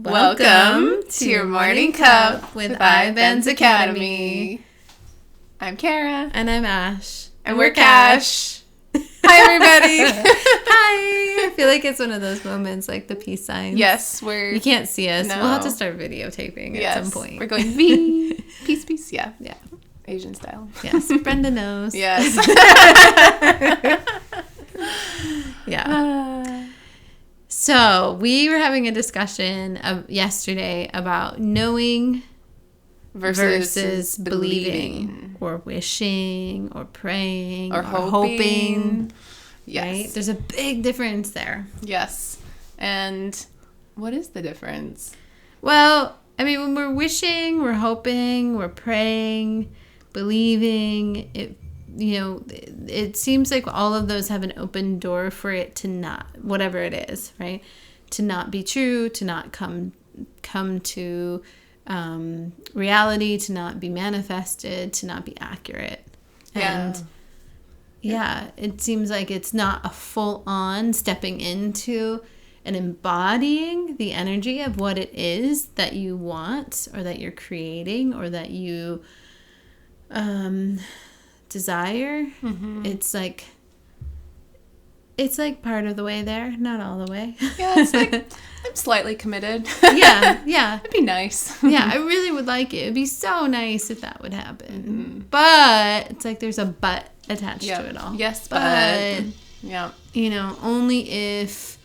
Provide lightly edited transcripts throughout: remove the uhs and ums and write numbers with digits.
Welcome to your morning cup with iBenz Academy. I'm Kara. And I'm Ash. And we're Kash. Hi, everybody. Hi. I feel like it's one of those moments, like the peace signs. Yes, You can't see us. No. We'll have to start videotaping at some point. We're going V. Peace, peace. Yeah. Yeah. Asian style. Yes. Brenda knows. Yes. Yeah. So we were having a discussion yesterday about knowing versus believing or wishing or praying or hoping. Yes. Right? There's a big difference there. Yes. And what is the difference? Well, I mean, when we're wishing, we're hoping, we're praying, believing, it seems like all of those have an open door for it to not, whatever it is, right? To not be true, to not come to reality, to not be manifested, to not be accurate. Yeah. And it seems like it's not a full-on stepping into and embodying the energy of what it is that you want or that you're creating or that you desire. Mm-hmm. It's like part of the way there, not all the way. Yeah, it's like I'm slightly committed. Yeah. It'd be nice. Yeah, I really would like it. It'd be so nice if that would happen. Mm-hmm. But it's like there's a but attached to it all. Yes, but yeah. Only if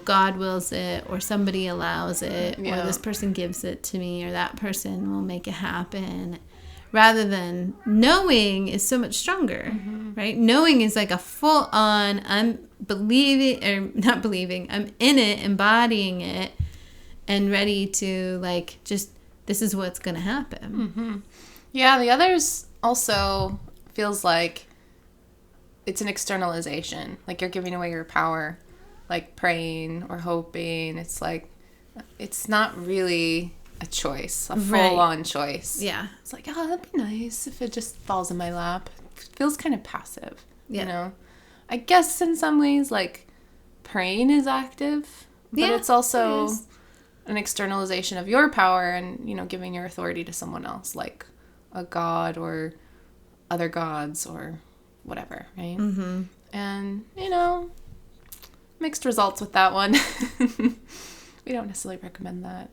God wills it or somebody allows it or this person gives it to me or that person will make it happen. Rather than knowing is so much stronger, right? Knowing is like a full-on, I'm believing, or not believing, I'm in it, embodying it, and ready to just, this is what's going to happen. Mm-hmm. Yeah, the others also feels like it's an externalization. Like you're giving away your power, like praying or hoping. It's like, it's not really a choice, a full-on choice. Yeah. It's like, that'd be nice if it just falls in my lap. It feels kind of passive, I guess in some ways, praying is active, but it's also an externalization of your power and, giving your authority to someone else, like a god or other gods or whatever, right? Mm-hmm. And, mixed results with that one. We don't necessarily recommend that.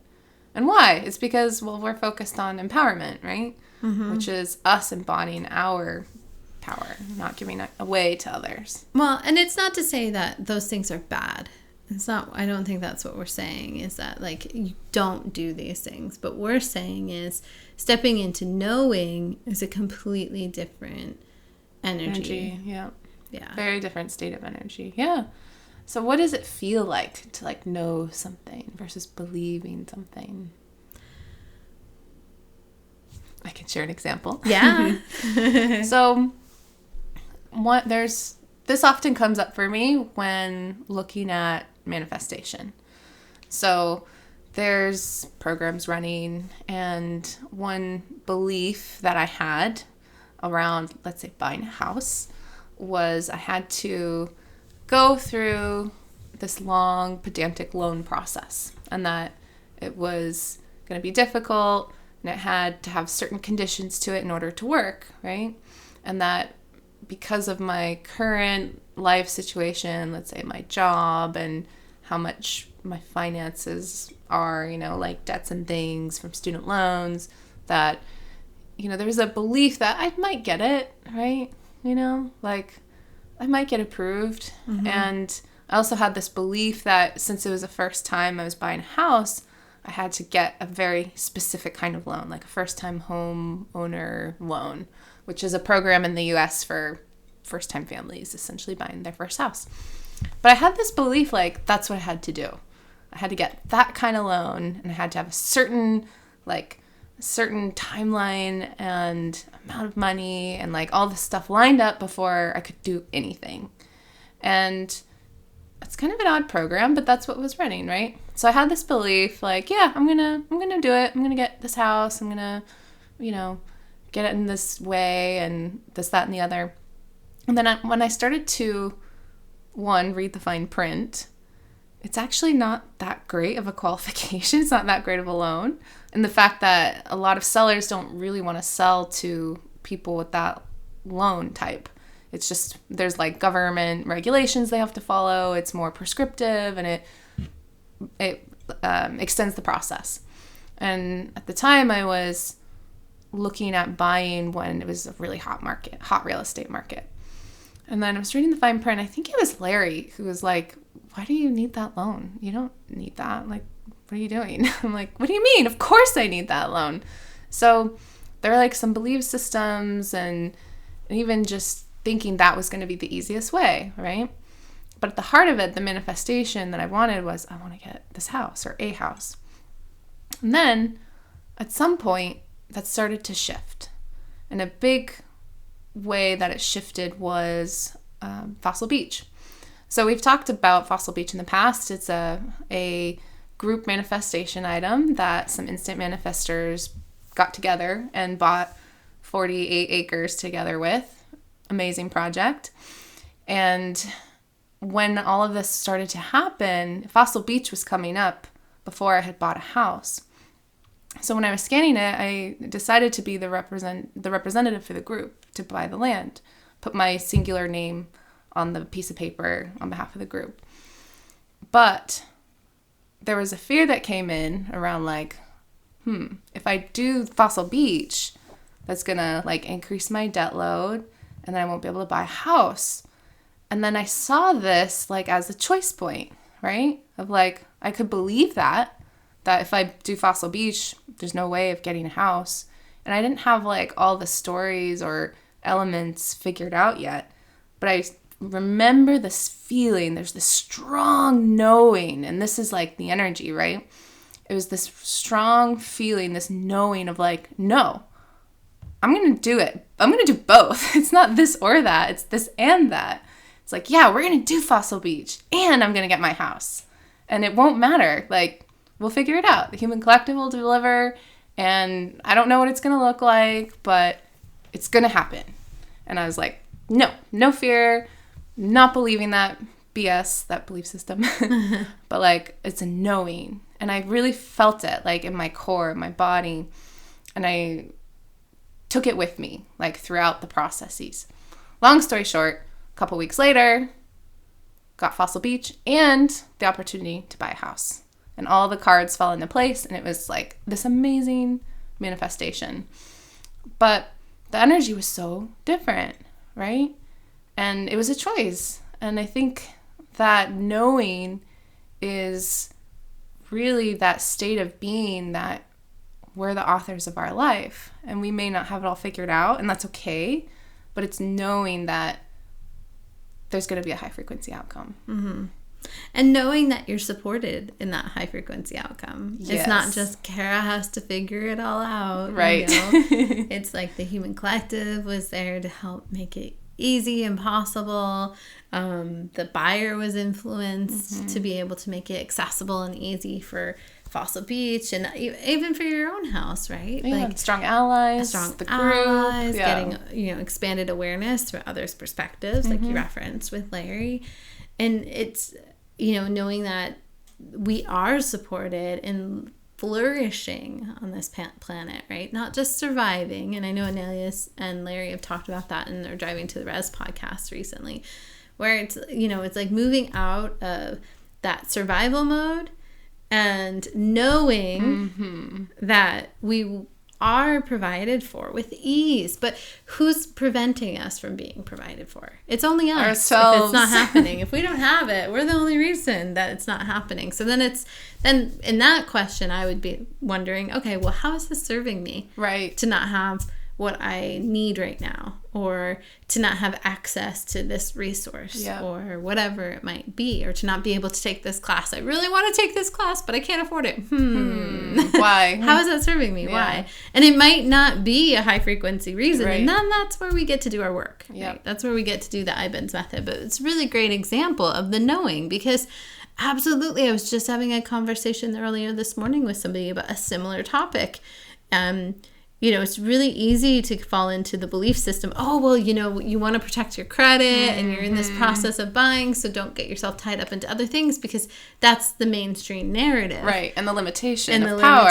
And why? It's because, we're focused on empowerment, right? Mm-hmm. Which is us embodying our power, not giving it away to others. Well, and it's not to say that those things are bad. It's not, I don't think that's what we're saying, is that, you don't do these things. But we're saying is stepping into knowing is a completely different energy. Yeah. Very different state of energy. Yeah. So what does it feel like to know something versus believing something? I can share an example. Yeah. So this often comes up for me when looking at manifestation. So there's programs running, and one belief that I had around, let's say, buying a house was I had to go through this long, pedantic loan process, and that it was going to be difficult, and it had to have certain conditions to it in order to work, right? And that because of my current life situation, let's say my job and how much my finances are, debts and things from student loans, that, there was a belief that I might get it, right? I might get approved. Mm-hmm. And I also had this belief that since it was the first time I was buying a house, I had to get a very specific kind of loan, like a first-time home owner loan, which is a program in the U.S. for first-time families essentially buying their first house. But I had this belief that's what I had to do. I had to get that kind of loan, and I had to have a certain timeline and amount of money and all this stuff lined up before I could do anything. And it's kind of an odd program, but that's what was running, right? So I had this belief I'm gonna do it. I'm gonna get this house. I'm gonna, get it in this way and this, that, and the other. And then when I started to, one, read the fine print, it's actually not that great of a qualification. It's not that great of a loan. And the fact that a lot of sellers don't really want to sell to people with that loan type. It's just, there's like government regulations they have to follow. It's more prescriptive, and it extends the process. And at the time I was looking at buying when it was a really hot real estate market. And then I was reading the fine print. I think it was Larry who was like, why do you need that loan? You don't need that. Like, what are you doing? I'm like, what do you mean? Of course I need that loan. So there are like some belief systems and even just thinking that was going to be the easiest way, right? But at the heart of it, the manifestation that I wanted was, I want to get this house or a house. And then at some point that started to shift. And a big way that it shifted was Fossil Beach. So we've talked about Fossil Beach in the past. It's a group manifestation item that some instant manifestors got together and bought 48 acres together with. Amazing project. And when all of this started to happen, Fossil Beach was coming up before I had bought a house. So when I was scanning it, I decided to be the representative for the group to buy the land, put my singular name on the piece of paper on behalf of the group. But there was a fear that came in around like, if I do Fossil Beach, that's gonna like increase my debt load, and then I won't be able to buy a house. And then I saw this like as a choice point, right? Of like, I could believe that if I do Fossil Beach, there's no way of getting a house. And I didn't have like all the stories or elements figured out yet. But I remember this feeling, there's this strong knowing, and this is like the energy, right? It was this strong feeling, this knowing of like, no, I'm going to do it. I'm going to do both. It's not this or that. It's this and that. It's like, yeah, we're going to do Fossil Beach and I'm going to get my house. And it won't matter. Like, we'll figure it out. The Human Collective will deliver, and I don't know what it's going to look like, but it's going to happen. And I was like, no fear, not believing that BS, that belief system, but like, it's a knowing. And I really felt it like in my core, my body, and I took it with me like throughout the processes. Long story short, a couple weeks later, got Fossil Beach and the opportunity to buy a house. And all the cards fell into place, and it was like this amazing manifestation. But the energy was so different, right? And it was a choice. And I think that knowing is really that state of being that we're the authors of our life. And we may not have it all figured out, and that's okay. But it's knowing that there's going to be a high frequency outcome. Mm-hmm. And knowing that you're supported in that high frequency outcome. Yes. It's not just Kara has to figure it all out. Right. You know? It's like the Human Collective was there to help make it easy and possible. The buyer was influenced to be able to make it accessible and easy for Fossil Beach, and even for your own house, right? Yeah, like strong allies, the group, getting expanded awareness through others' perspectives, like you referenced with Larry. And it's knowing that we are supported in flourishing on this planet, right? Not just surviving. And I know Inelia and Larry have talked about that in their Driving to the Res podcast recently, where it's it's like moving out of that survival mode and knowing that we are provided for with ease. But who's preventing us from being provided for? It's only us. Ourselves. If it's not happening. If we don't have it, we're the only reason that it's not happening. So then in that question, I would be wondering, okay, well, how is this serving me? Right. To not have what I need right now, or to not have access to this resource, or whatever it might be, or to not be able to take this class. I really want to take this class, but I can't afford it. Why? How is that serving me? Why? And it might not be a high frequency reason. Right. And then that's where we get to do our work. Yep. Right? That's where we get to do the iBenz method. But it's a really great example of the knowing, because absolutely, I was just having a conversation earlier this morning with somebody about a similar topic. it's really easy to fall into the belief system. Oh, well, you want to protect your credit and you're in this process of buying, so don't get yourself tied up into other things, because that's the mainstream narrative. Right. And the limitation of power.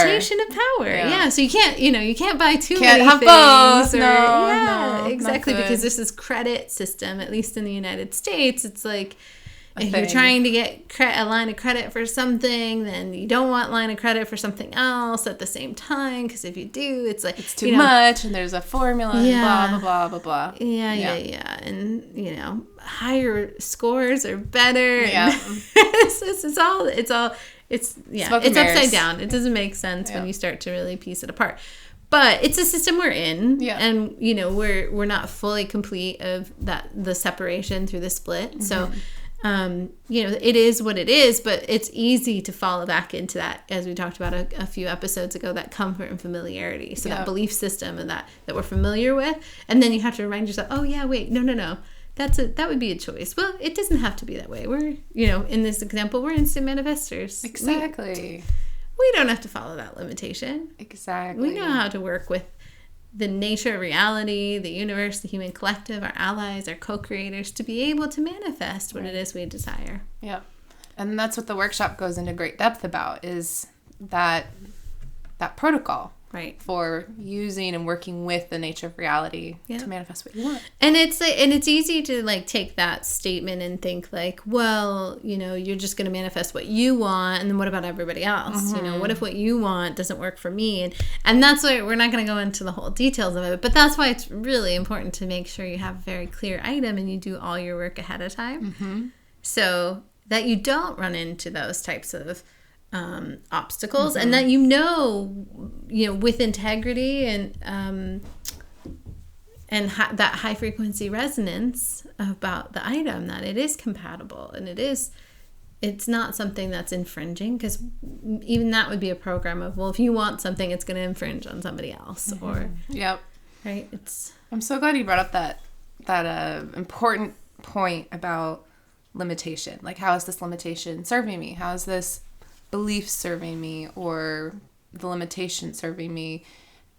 Yeah. So you can't buy too can't many have things. both. No, exactly. Because this is credit system, at least in the United States, it's like, if you're trying to get a line of credit for something, then you don't want line of credit for something else at the same time, because if you do, it's like... It's too much, and there's a formula, and blah, blah, blah, blah, blah. Yeah. And, higher scores are better. Yeah. It's upside down. It doesn't make sense when you start to really piece it apart. But it's a system we're in, and, we're not fully complete of the separation through the split, mm-hmm. So... it is what it is, but it's easy to fall back into that, as we talked about a few episodes ago, that comfort and familiarity. So that belief system and that we're familiar with, and then you have to remind yourself, oh yeah, wait, no, that would be a choice. Well, it doesn't have to be that way. We're, in this example, we're instant manifestors. Exactly. We don't have to follow that limitation. Exactly. We know how to work with the nature of reality, the universe, the human collective, our allies, our co-creators, to be able to manifest what it is we desire. Yeah. And that's what the workshop goes into great depth about, is that protocol. Right. For using and working with the nature of reality to manifest what you want. And it's easy to take that statement and think well, you're just going to manifest what you want, and then what about everybody else? Mm-hmm. What if what you want doesn't work for me? And that's why we're not going to go into the whole details of it, but that's why it's really important to make sure you have a very clear item and you do all your work ahead of time, mm-hmm. so that you don't run into those types of obstacles, mm-hmm. and that with integrity and that high frequency resonance about the item, that it is compatible and it's not something that's infringing, because even that would be a program of, well, if you want something, it's going to infringe on somebody else, mm-hmm. or right. I'm so glad you brought up that important point about limitation. How is this limitation serving me? How is this belief serving me, or the limitation serving me?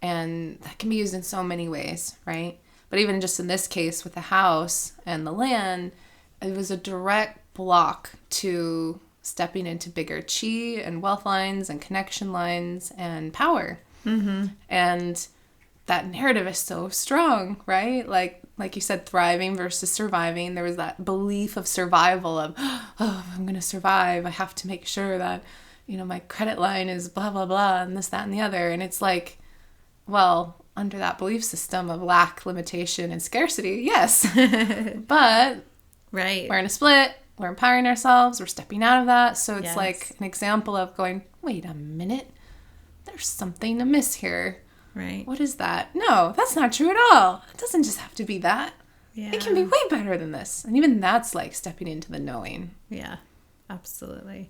And that can be used in so many ways, right? But even just in this case with the house and the land, it was a direct block to stepping into bigger chi and wealth lines and connection lines and power. Mm-hmm. And that narrative is so strong, right? Like you said, thriving versus surviving. There was that belief of survival of, oh, I'm going to survive. I have to make sure that, my credit line is blah, blah, blah, and this, that, and the other. And it's well, under that belief system of lack, limitation, and scarcity, yes. But right, we're in a split. We're empowering ourselves. We're stepping out of that. So it's an example of going, wait a minute. There's something amiss here. Right. What is that? No, that's not true at all. It doesn't just have to be that. Yeah. It can be way better than this. And even that's stepping into the knowing. Yeah, absolutely.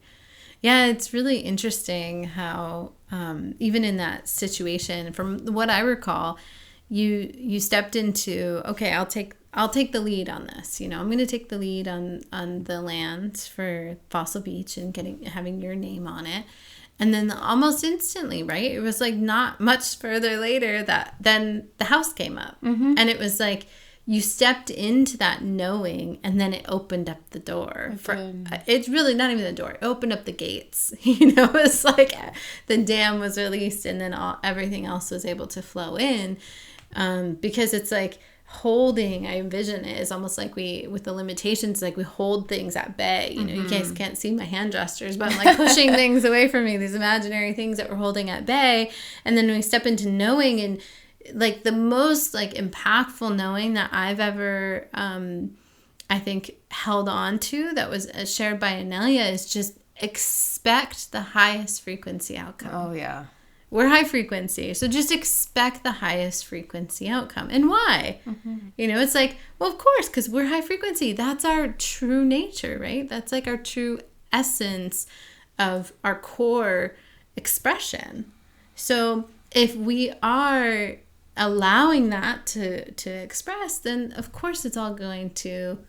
Yeah, it's really interesting how even in that situation, from what I recall, you stepped into, okay, I'll take the lead on this. I'm going to take the lead on the land for Fossil Beach and having your name on it. And then almost instantly, right? It was not much further later that then the house came up. Mm-hmm. And it was you stepped into that knowing, and then it opened up the door. It's really not even the door. It opened up the gates. It's the dam was released, and then everything else was able to flow in. Because it's holding, I envision it, is almost with the limitations, we hold things at bay. Mm-hmm. You guys can't see my hand gestures, but I'm pushing things away from me, these imaginary things that we're holding at bay. And then we step into knowing, and the most impactful knowing that I've ever I think held on to, that was shared by Inelia, is just expect the highest frequency outcome. Oh yeah, we're high frequency, so just expect the highest frequency outcome. And why? Mm-hmm. It's well, of course, because we're high frequency. That's our true nature, right? That's our true essence of our core expression. So if we are allowing that to express, then of course it's all going to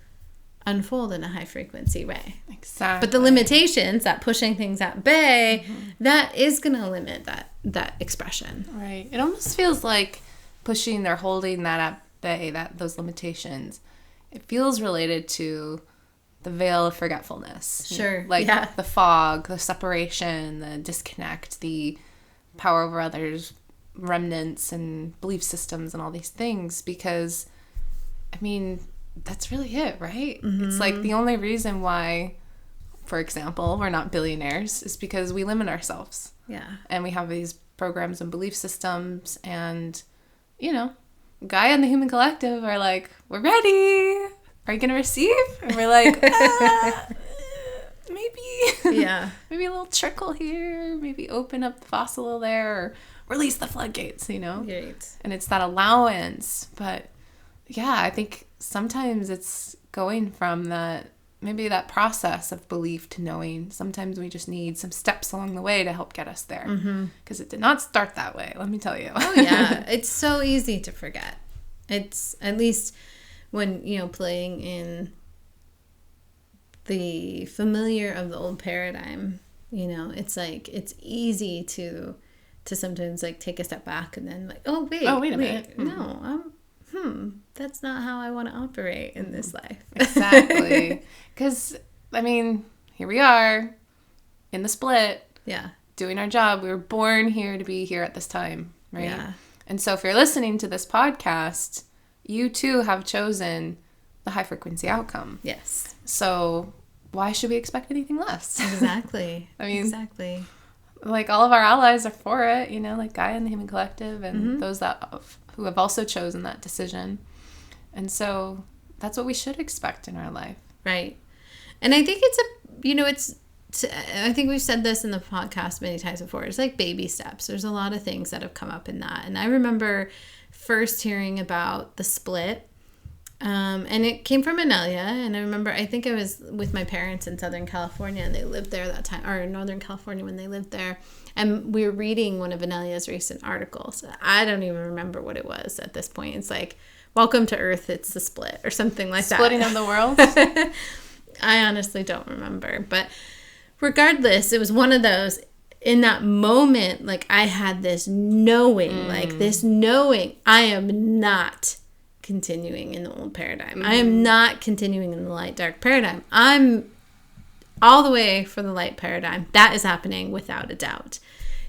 unfold in a high frequency way. Exactly. But the limitations, that pushing things at bay, that is going to limit that expression. Right. It almost feels like pushing or holding that at bay, those limitations. It feels related to the veil of forgetfulness. Sure. Like the fog, the separation, the disconnect, the power over others, remnants and belief systems and all these things. Because, I mean, that's really it, right? It's like the only reason why, for example, we're not billionaires is because we limit ourselves. Yeah. And we have these programs and belief systems, and, you know, Gaia and the human collective are like, we're ready. Are you going to receive? And we're like, maybe. Yeah. Maybe a little trickle here. Maybe open up the fossil there, or release the floodgates, you know? Right. And it's that allowance. But yeah, I think sometimes it's going from maybe that process of belief to knowing. Sometimes we just need some steps along the way to help get us there. Because it did not start that way, let me tell you. Oh, yeah. It's so easy to forget. It's, at least when, you know, playing in the familiar of the old paradigm, you know, it's like, it's easy to sometimes like take a step back and then like, wait a minute. No, that's not how I want to operate in this life. Exactly. Because, I mean, here we are in the split. Yeah. Doing our job. We were born here to be here at this time, right? Yeah. And so if you're listening to this podcast, you too have chosen the high frequency outcome. Yes. So why should we expect anything less? Exactly. I mean, exactly. Like, all of our allies are for it, you know, like Gaia and the Human Collective, and those who have also chosen that decision. And so that's what we should expect in our life. Right. And I think I think we've said this in the podcast many times before. It's like baby steps. There's a lot of things that have come up in that. And I remember first hearing about the split. And it came from Inelia. And I remember, I think I was with my parents in Southern California, and they lived there that time, or in Northern California when they lived there. And we were reading one of Inelia's recent articles. I don't even remember what it was at this point. It's like, welcome to Earth, it's the split, or something like Splitting that. of the world? I honestly don't remember. But regardless, it was one of those, in that moment, like, I had this knowing, I am not continuing in the old paradigm. I am not continuing in the light dark paradigm. I'm all the way for the light paradigm. That is happening without a doubt,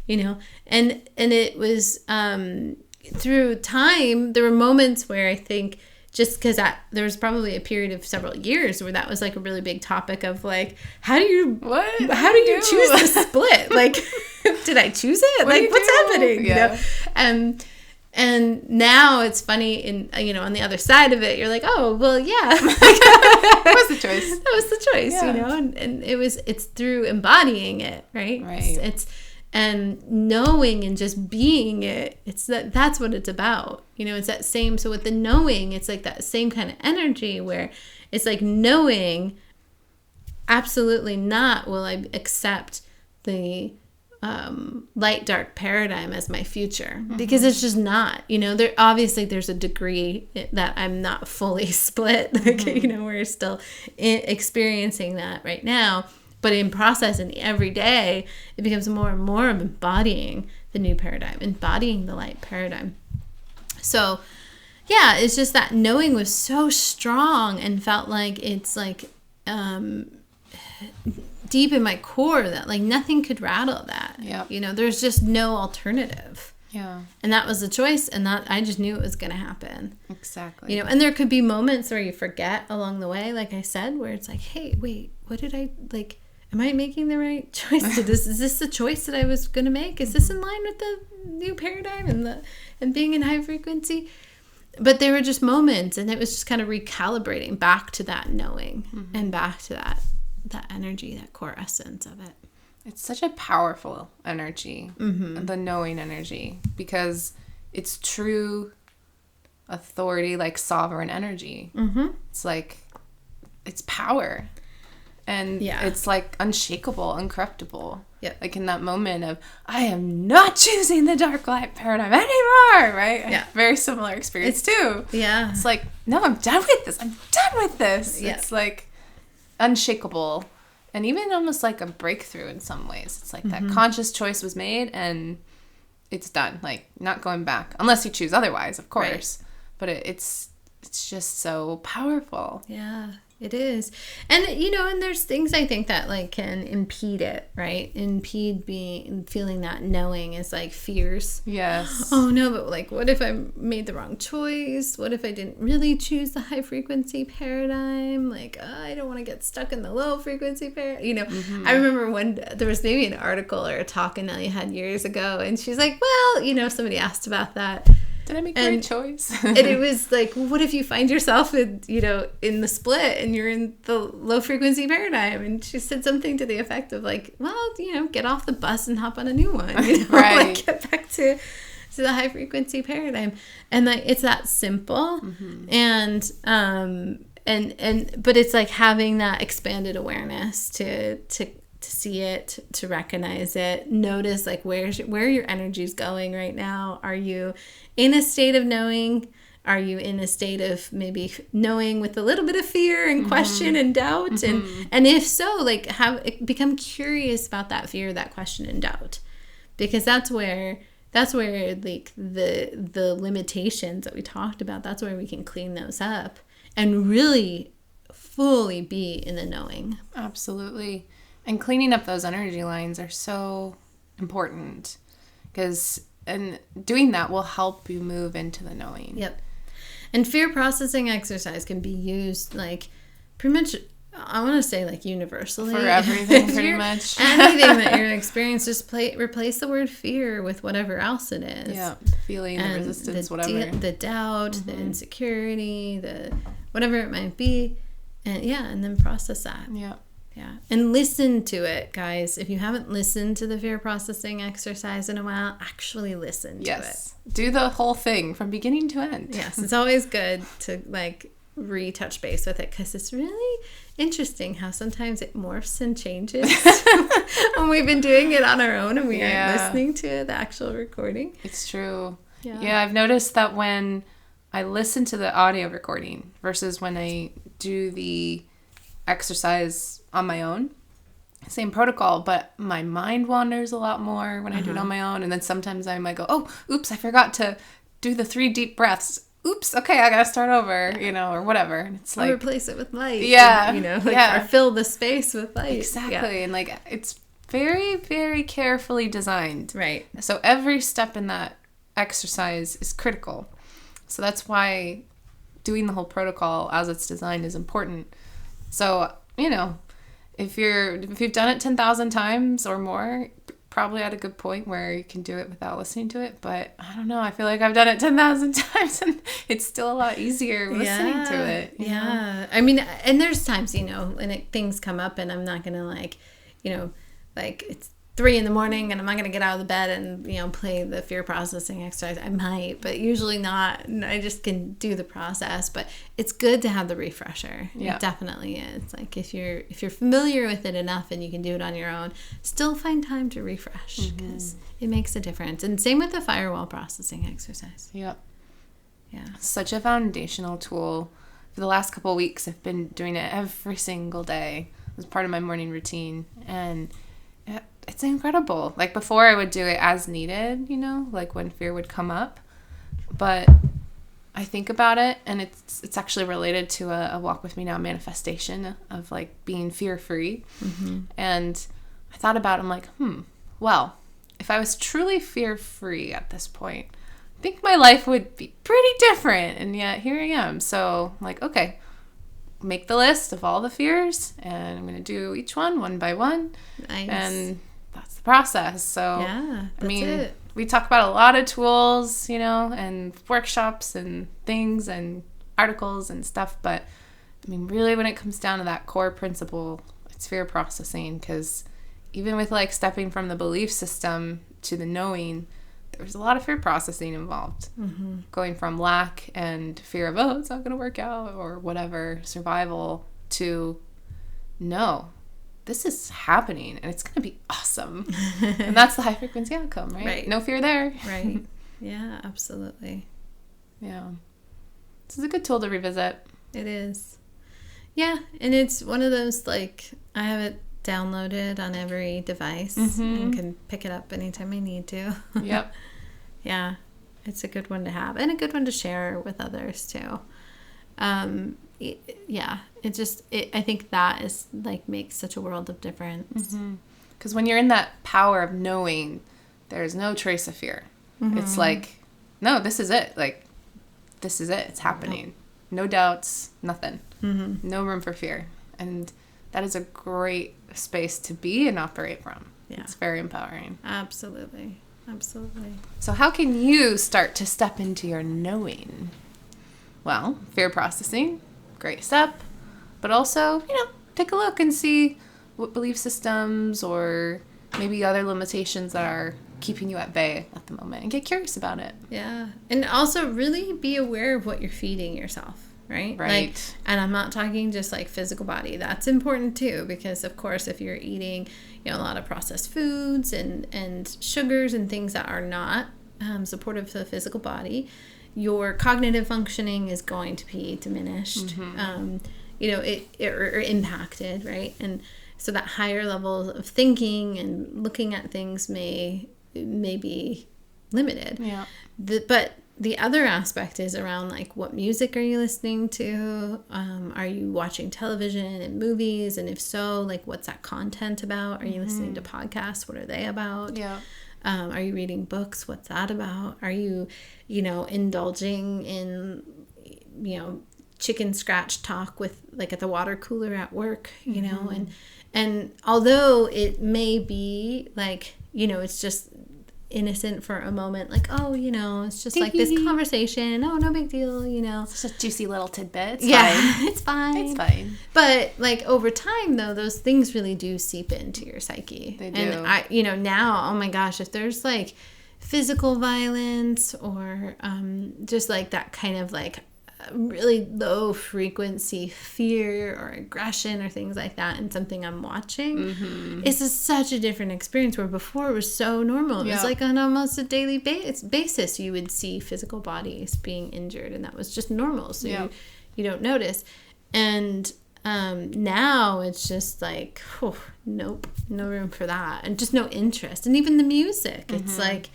you know. And it was through time, there were moments where I think, just because there was probably a period of several years where that was like a really big topic of like, how do you choose the split? Like, did I choose it? Like, what's happening? Yeah. You know? And now it's funny, on the other side of it, you're like, oh, well, yeah. That was the choice. That was the choice, yeah. You know, and it's through embodying it, right? Right. It's and knowing and just being it. That's what it's about. You know, it's that same. So with the knowing, it's like that same kind of energy where it's like knowing, absolutely not will I accept the light dark paradigm as my future, because it's just not, you know, there's a degree that I'm not fully split, like, you know, we're still experiencing that right now, but in process and every day it becomes more and more of embodying the new paradigm, embodying the light paradigm. So yeah, it's just that knowing was so strong and felt like it's like deep in my core that like nothing could rattle that. Yeah. You know, there's just no alternative. Yeah. And that was the choice, and that I just knew it was going to happen. Exactly. You know, and there could be moments where you forget along the way, like I said, where it's like, hey, wait, what did I, like, am I making the right choice? Is this the choice that I was going to make? Is this in line with the new paradigm and being in high frequency? But there were just moments, and it was just kind of recalibrating back to that knowing and back to that energy, that core essence of it. It's such a powerful energy, the knowing energy, because it's true authority, like sovereign energy. It's like, it's power, and it's like unshakable, incorruptible. Yep. Like in that moment of, I am not choosing the dark light paradigm anymore, right? Yeah. Very similar experience too. Yeah. It's like, no, I'm done with this. I'm done with this. Yeah. It's like unshakable. And even almost like a breakthrough in some ways. It's like that conscious choice was made and it's done. Like, not going back. Unless you choose otherwise, of course. Right. But it's just so powerful. Yeah, it is. And, you know, and there's things I think that, like, can impede it, right? Impede feeling that knowing is, like, fears. Yes. Oh, no, but, like, what if I made the wrong choice? What if I didn't really choose the high-frequency paradigm? Like, I don't want to get stuck in the low-frequency paradigm. You know, I remember there was maybe an article or a talk Inelia had years ago, and she's like, well, you know, somebody asked about that. Did I make the right choice? And it was like, what if you find yourself in, you know, in the split and you're in the low frequency paradigm? And she said something to the effect of like, well, you know, get off the bus and hop on a new one. You know? Right. Like, get back to the high frequency paradigm. And like, it's that simple. And but it's like having that expanded awareness to see it, to recognize it, notice like where your energy is going right now. Are you in a state of knowing? Are you in a state of maybe knowing with a little bit of fear and question and doubt? And if so, like become curious about that fear, that question and doubt, because that's where like the limitations that we talked about, that's where we can clean those up and really fully be in the knowing. Absolutely. And cleaning up those energy lines are so important and doing that will help you move into the knowing. Yep. And fear processing exercise can be used like pretty much, I want to say like universally. For everything, pretty much. Anything that you're experiencing, just replace the word fear with whatever else it is. Yeah. Feeling, the resistance, whatever. The doubt, the insecurity, the whatever it might be. And then process that. Yeah. Yeah. And listen to it, guys. If you haven't listened to the fear processing exercise in a while, actually listen to it. Do the whole thing from beginning to end. Yes. It's always good to like retouch base with it because it's really interesting how sometimes it morphs and changes when we've been doing it on our own and we aren't listening to the actual recording. It's true. Yeah. I've noticed that when I listen to the audio recording versus when I do the exercise on my own, same protocol, but my mind wanders a lot more when I do it on my own. And then sometimes I might go, oh, oops, I forgot to do the 3 deep breaths. Oops, okay, I gotta start over, you know, or whatever. And it's like, replace it with light. Yeah. And, you know, like, or fill the space with light. Exactly. Yeah. And like, it's very, very carefully designed. Right. So every step in that exercise is critical. So that's why doing the whole protocol as it's designed is important. So, you know, if you've done it 10,000 times or more, probably at a good point where you can do it without listening to it. But I don't know. I feel like I've done it 10,000 times and it's still a lot easier listening to it. Yeah. I mean, and there's times, you know, when things come up and I'm not going to like, you know, like it's 3 a.m. and I'm not going to get out of the bed and, you know, play the fear processing exercise. I might, but usually not. I just can do the process, but it's good to have the refresher. Yeah. It definitely is. Like if you're familiar with it enough and you can do it on your own, still find time to refresh because it makes a difference. And same with the firewall processing exercise. Yep. Yeah. Such a foundational tool. For the last couple of weeks, I've been doing it every single day as part of my morning routine. And it's incredible. Like before I would do it as needed, you know, like when fear would come up. But I think about it and it's actually related to a Walk With Me Now manifestation of like being fear-free. And I thought about it, I'm like, well, if I was truly fear-free at this point, I think my life would be pretty different. And yet here I am. So I'm like, okay, make the list of all the fears and I'm going to do each one by one. Nice. And that's the process. So, yeah, I mean, we talk about a lot of tools, you know, and workshops and things and articles and stuff. But I mean, really when it comes down to that core principle, it's fear processing. Because even with like stepping from the belief system to the knowing, there's a lot of fear processing involved. Going from lack and fear of, oh, it's not going to work out or whatever, survival, to no, this is happening and it's going to be awesome. And that's the high frequency outcome, right? Right. No fear there. Right. Yeah, absolutely. Yeah. This is a good tool to revisit. It is. Yeah, and it's one of those, like, I have it downloaded on every device and can pick it up anytime I need to. Yep. Yeah, it's a good one to have and a good one to share with others too. Yeah, I think that is, like, makes such a world of difference. Because when you're in that power of knowing, there's no trace of fear. It's like, no, this is it. Like, this is it. It's happening. No doubts, nothing. No room for fear. And that is a great space to be and operate from. Yeah. It's very empowering. Absolutely. Absolutely. So how can you start to step into your knowing? Well, fear processing, great step. But also, take a look and see what belief systems or maybe other limitations that are keeping you at bay at the moment, and get curious about it. Yeah. And also really be aware of what you're feeding yourself, right? Right. Like, and I'm not talking just like physical body. That's important too, because of course, if you're eating, a lot of processed foods and sugars and things that are not supportive to the physical body, your cognitive functioning is going to be diminished, or impacted, right? And so that higher level of thinking and looking at things may be limited. Yeah. But the other aspect is around, like, what music are you listening to? Are you watching television and movies? And if so, like, what's that content about? Are you listening to podcasts? What are they about? Yeah. Are you reading books? What's that about? Are you, indulging in, chicken scratch talk with, like, at the water cooler at work, and although it may be like, it's just innocent for a moment, like, it's just like this conversation, no big deal, It's just a juicy little tidbit. It's fine. It's fine. But, like, over time though, those things really do seep into your psyche. They do. And I now, oh my gosh, if there's, like, physical violence or just, like, that kind of, like, really low frequency fear or aggression or things like that in something I'm watching, it's such a different experience, where before it was so normal. It was like on almost a daily basis you would see physical bodies being injured, and that was just normal, so you don't notice. And now it's just like, nope, no room for that, and just no interest. And even the music, it's like,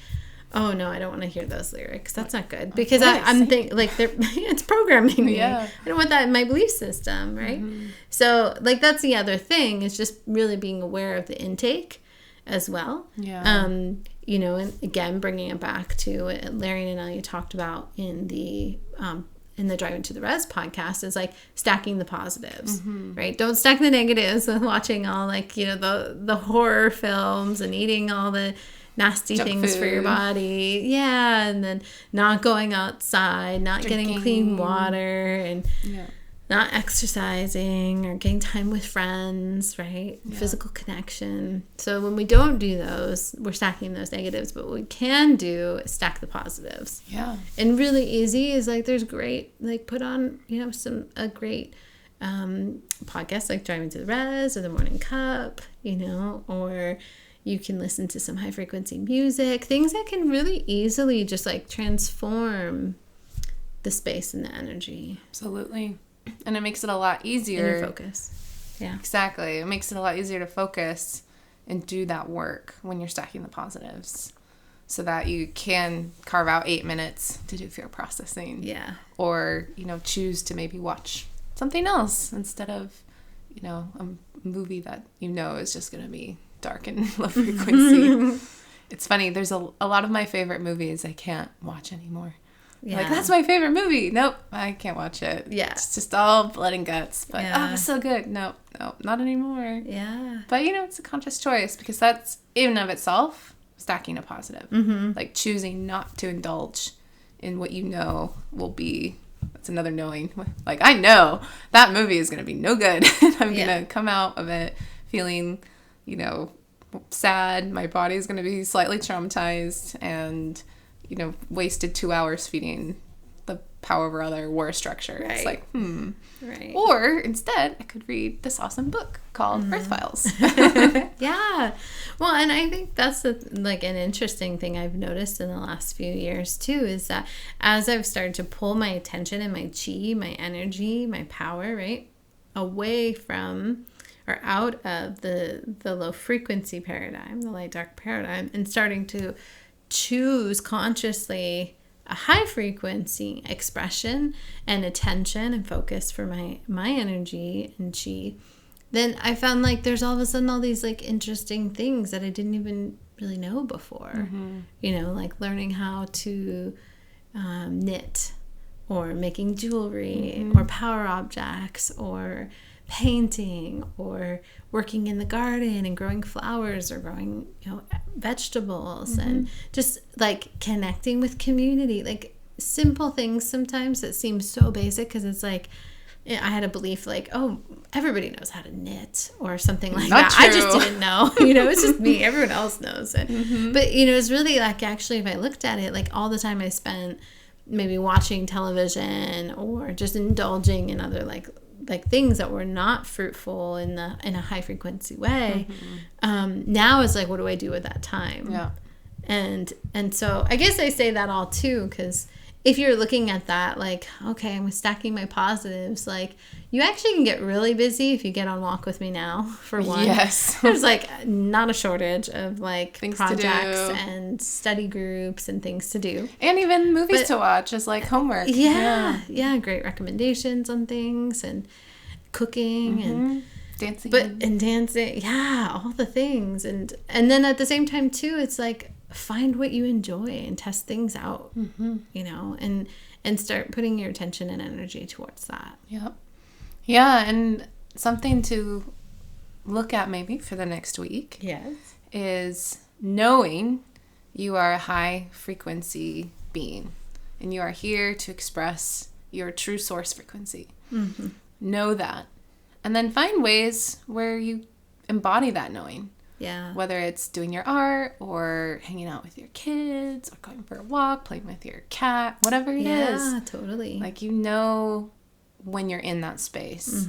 oh no, I don't want to hear those lyrics. That's not good, because I'm thinking, like, it's programming me. I don't want that in my belief system, right? So, like, that's the other thing, is just really being aware of the intake as well. And again, bringing it back to what Larry and Inelia talked about in the Driving to the Res podcast, is like stacking the positives, right? Don't stack the negatives with watching all, like, the horror films and eating all the nasty junk things food for your body, and then not going outside, not getting clean water, and not exercising or getting time with friends, right? Physical connection. So when we don't do those, we're stacking those negatives. But what we can do is stack the positives. And really easy is, like, there's great, like, put on a great podcast like Driving to the Res or The Morning Cup, or you can listen to some high frequency music, things that can really easily just, like, transform the space and the energy. Absolutely. And it makes it a lot easier. And your focus. Yeah. Exactly. It makes it a lot easier to focus and do that work when you're stacking the positives, so that you can carve out 8 minutes to do fear processing. Yeah. Or, choose to maybe watch something else instead of, a movie that is just going to be dark and low frequency. It's funny, there's a lot of my favorite movies I can't watch anymore. Like, that's my favorite movie. Nope, I can't watch it. It's just all blood and guts. But it's so good. Nope, not anymore. But it's a conscious choice, because that's in and of itself stacking a positive. Like, choosing not to indulge in what will be. That's another knowing. Like, I know that movie is going to be no good. I'm going to come out of it feeling sad. My body's going to be slightly traumatized, and wasted 2 hours feeding the Power Brother war structure. Right. It's like, Right. Or instead, I could read this awesome book called Earth Files. Yeah. Well, and I think that's like an interesting thing I've noticed in the last few years too, is that as I've started to pull my attention and my chi, my energy, my power, right, away from or out of the low frequency paradigm, the light dark paradigm, and starting to choose consciously a high frequency expression and attention and focus for my energy and chi, then I found like there's all of a sudden all these like interesting things that I didn't even really know before. You know, like learning how to knit, or making jewelry, or power objects, or painting, or working in the garden and growing flowers, or growing, you know, vegetables, and just like connecting with community, like simple things sometimes that seem so basic, because it's like I had a belief like, oh, everybody knows how to knit or something like Not that. true. I just didn't know, you know, it's just me. Everyone else knows it. But, you know, it's really like, actually, if I looked at it, like all the time I spent maybe watching television or just indulging in other like things that were not fruitful in a high frequency way. Now it's like, what do I do with that time? Yeah. And so I guess I say that all too, because if you're looking at that, like, okay, I'm stacking my positives, like, you actually can get really busy if you get on Walk With Me Now, for one. Yes. There's, like, not a shortage of, like, Things projects to do. and study groups and things to do. And even movies to watch as like homework. Yeah, great recommendations on things, and cooking and dancing. and dancing. Yeah, all the things. And then at the same time, too, it's like, find what you enjoy and test things out, you know, and start putting your attention and energy towards that. Yep. Yeah, and something to look at maybe for the next week. Yes. Is knowing you are a high frequency being and you are here to express your true source frequency. Know that. And then find ways where you embody that knowing. Yeah. Whether it's doing your art or hanging out with your kids or going for a walk, playing with your cat, whatever it is. Yeah, totally. Like, you know when you're in that space.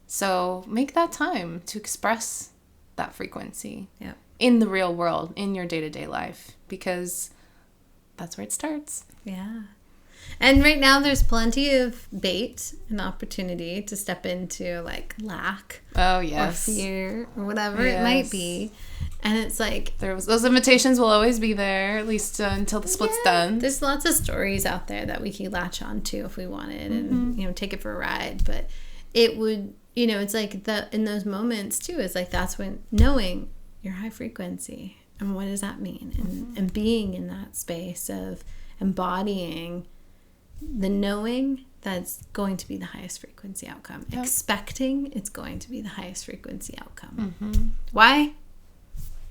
So make that time to express that frequency in the real world, in your day-to-day life, because that's where it starts. Yeah. And right now there's plenty of bait and opportunity to step into like lack or fear or whatever it might be. And it's like, those invitations will always be there, at least until the split's done. There's lots of stories out there that we could latch on to if we wanted and, you know, take it for a ride. But it would, you know, it's like in those moments too, it's like, that's when knowing your high frequency and what does that mean, and being in that space of embodying the knowing that's going to be the highest frequency outcome. Expecting it's going to be the highest frequency outcome. Why?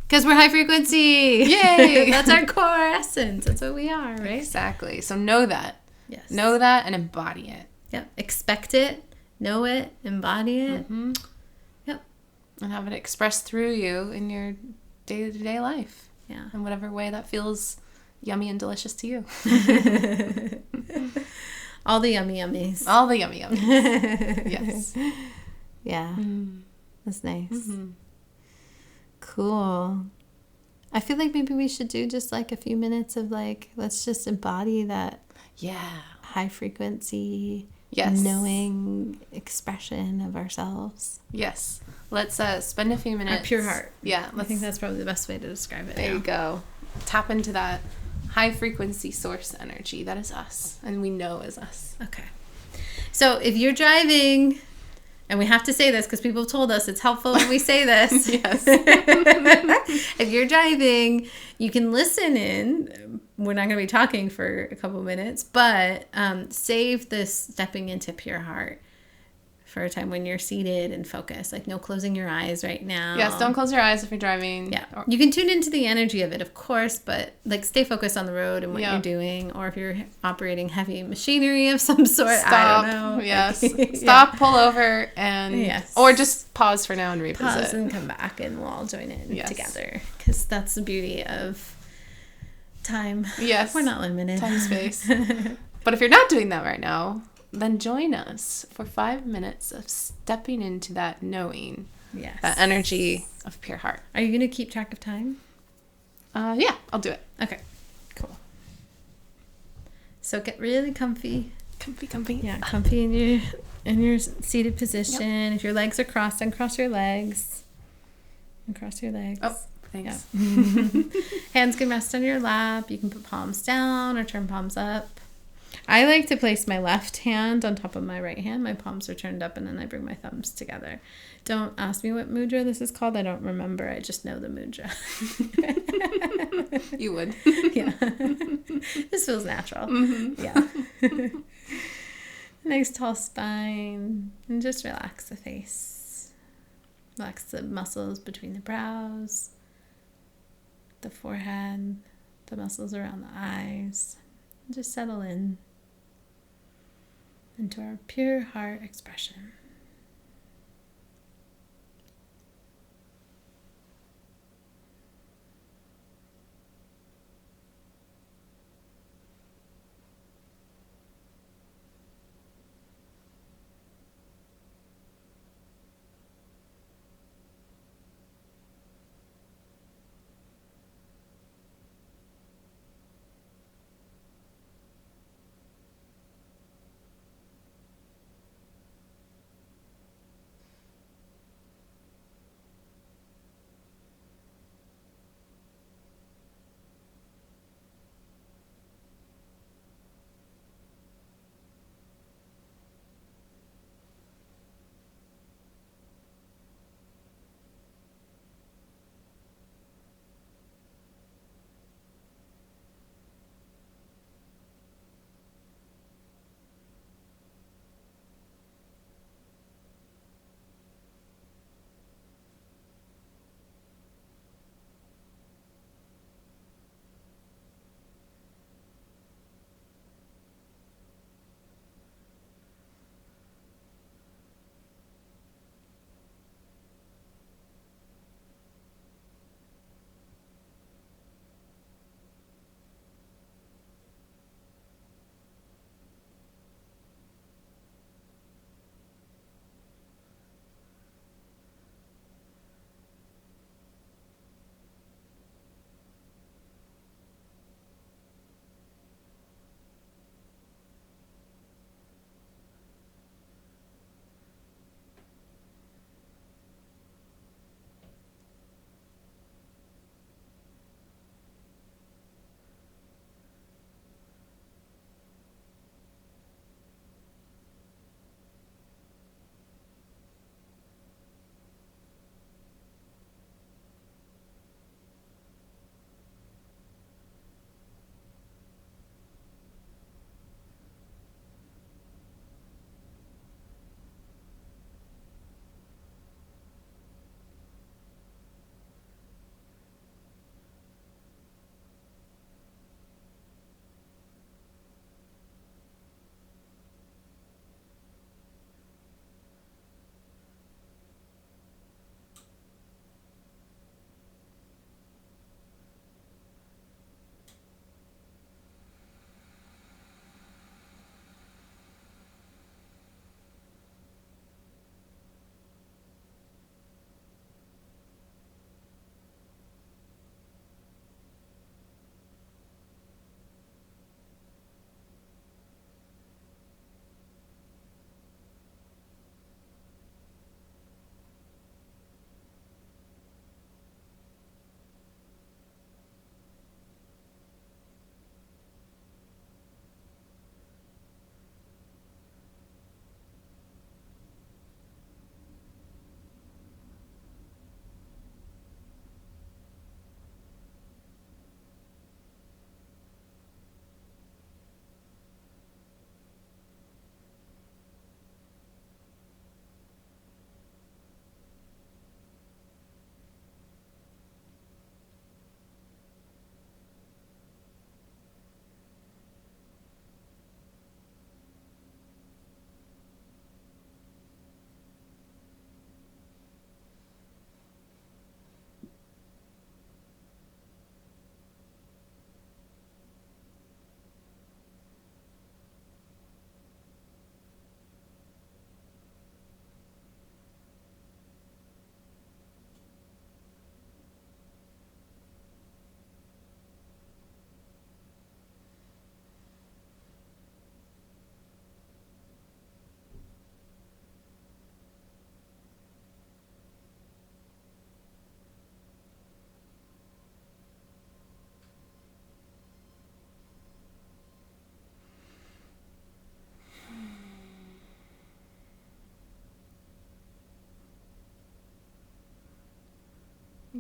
Because we're high frequency. Yay! That's our core essence. That's what we are, right? Exactly. So know that. Yes. Know that and embody it. Yep. Expect it, know it, embody it. Yep. And have it expressed through you in your day-to-day life. Yeah. In whatever way that feels yummy and delicious to you. All the yummy yummies. All the yummy yummies. Yes. Yeah. That's nice. Cool. I feel like maybe we should do just like a few minutes of like, let's just embody that high frequency knowing expression of ourselves. Yes. Let's spend a few minutes. Our pure heart. Yeah. I think that's probably the best way to describe it. There you go. Tap into that high frequency source energy that is us, and we know is us. Okay. So if you're driving, and we have to say this because people have told us it's helpful when we say this. Yes. If you're driving, you can listen in. We're not going to be talking for a couple minutes, but save this stepping into pure heart for a time when you're seated and focused. Like, no closing your eyes right now. Yes, don't close your eyes if you're driving. Yeah. You can tune into the energy of it, of course, but like stay focused on the road and what you're doing. Or if you're operating heavy machinery of some sort, stop. I don't know. Yes. Stop, pull over, and or just pause for now and revisit. Pause and come back, and we'll all join in together. Because that's the beauty of time. Yes. We're not limited. Time, space. But if you're not doing that right now, then join us for 5 minutes of stepping into that knowing. Yes. That energy of pure heart. Are you going to keep track of time? Yeah, I'll do it. Okay. Cool. So get really comfy. Comfy. Yeah, comfy in your seated position. Yep. If your legs are crossed, uncross your legs. Uncross your legs. Oh, thanks. Yep. Hands can rest on your lap. You can put palms down or turn palms up. I like to place my left hand on top of my right hand. My palms are turned up, and then I bring my thumbs together. Don't ask me what mudra this is called. I don't remember. I just know the mudra. You would. Yeah. This feels natural. Mm-hmm. Yeah. Nice tall spine. And just relax the face. Relax the muscles between the brows, the forehead, the muscles around the eyes. And just settle in into our pure heart expression.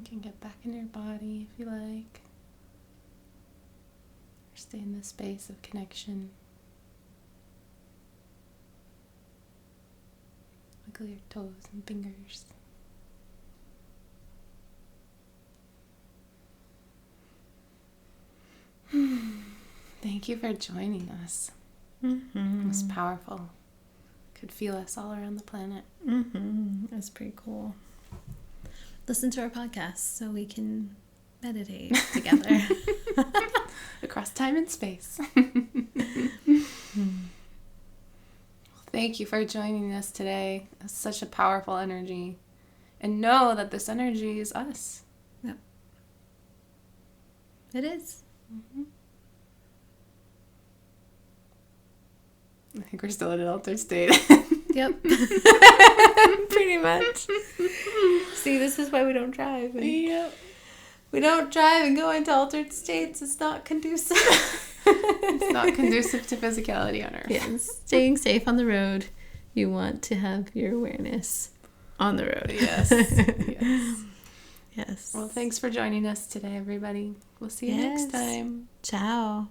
You can get back in your body if you like. Or stay in the space of connection. Wiggle your toes and fingers. Thank you for joining us. It was powerful. Could feel us all around the planet. That's pretty cool. Listen to our podcast so we can meditate together. Across time and space. Thank you for joining us today. It's such a powerful energy. And know that this energy is us. Yep. It is. I think we're still in an altered state. Yep. Pretty much. See, this is why we don't drive. Yep. We don't drive and go into altered states. It's not conducive. It's not conducive to physicality on Earth. Yes. Staying safe on the road. You want to have your awareness on the road. Yes. Yes. Yes. Well, thanks for joining us today, everybody. We'll see you next time. Ciao.